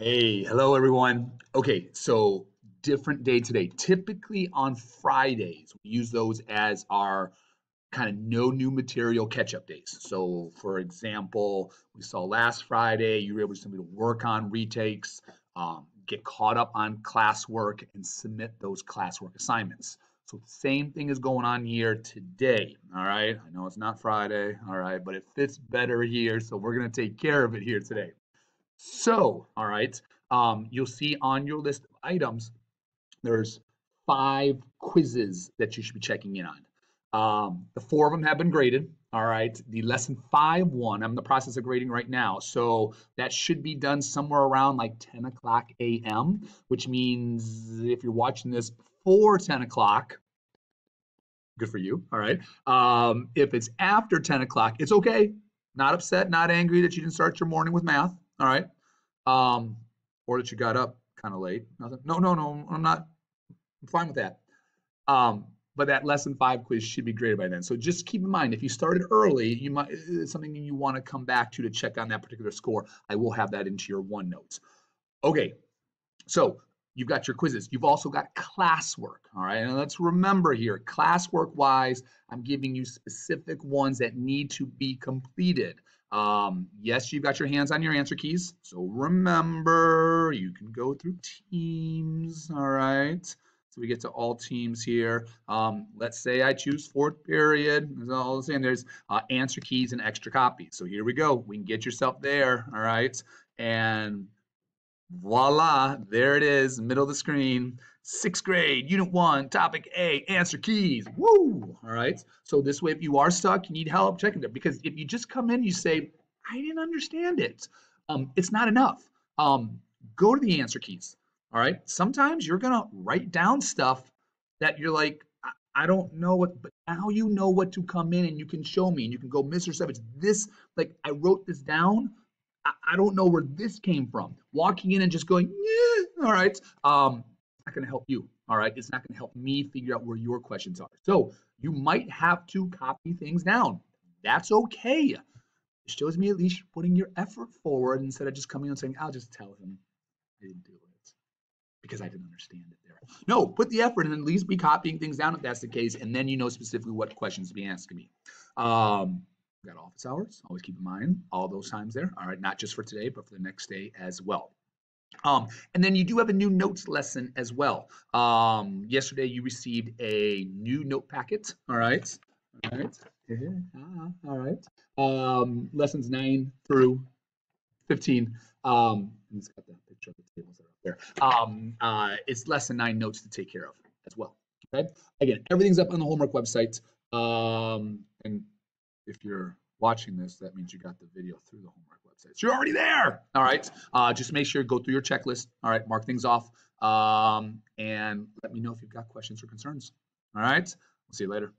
Hey, hello everyone. Okay, so different day today. Typically on Fridays, we use those as our kind of no new material catch-up days. So for example, we saw last Friday, you were able to simply work on retakes, get caught up on classwork, and submit those classwork assignments. So the same thing is going on here today. All right, I know it's not Friday, all right, but it fits better here, so we're gonna take care of it here today. So, all right, you'll see on your list of items, there's 5 quizzes that you should be checking in on. The 4 of them have been graded. All right, the lesson 5 one, I'm in the process of grading right now. So that should be done somewhere around like 10 o'clock a.m., which means if you're watching this before 10 o'clock, good for you. All right. If it's after 10 o'clock, it's okay. Not upset, not angry that you didn't start your morning with math. All right. Um, or that you got up kind of late. Nothing. No, no, no. I'm not. I'm fine with that. But that lesson 5 quiz should be graded by then. So just keep in mind, if you started early, you might it's something you want to come back to check on that particular score. I will have that into your OneNotes. Okay. So you've got your quizzes. You've also got classwork. All right. And let's remember here, classwork wise, I'm giving you specific ones that need to be completed. Yes, you've got your hands on your answer keys. So remember, you can go through teams. All right. So we get to all teams here. Let's say I choose 4th period. That's all I'm saying. There's answer keys and extra copies. So here we go. We can get yourself there. All right. And voila, there it is, middle of the screen. 6th grade, Unit 1, Topic A, answer keys. Woo! All right. So this way, if you are stuck, you need help, check it out. Because if you just come in, you say, I didn't understand it. It's not enough. Go to the answer keys. All right. Sometimes you're gonna write down stuff that you're like, I don't know what, but now you know what to come in and you can show me and you can go, Mr. Savage, this, like I wrote this down. I don't know where this came from. Walking in and just going, yeah, all right, not going to help you. All right, it's not going to help me figure out where your questions are. So you might have to copy things down. That's okay. It shows me at least you're putting your effort forward instead of just coming and saying, I'll just tell him I didn't do it because I didn't understand it there. No, put the effort and at least be copying things down if that's the case, and then you know specifically what questions to be asking me. Got office hours. Always keep in mind all those times there. All right, not just for today, but for the next day as well. And then you do have a new notes lesson as well. Yesterday you received a new note packet. All right. All right. All right. Lessons 9 through 15. It's got the picture of the tables that are up there. It's lesson 9 notes to take care of as well. Okay. Again, everything's up on the homework website. And if you're watching this, that means you got the video through the homework website. So you're already there. All right. Just make sure go through your checklist. All right. Mark things off. And let me know if you've got questions or concerns. All right. We'll see you later.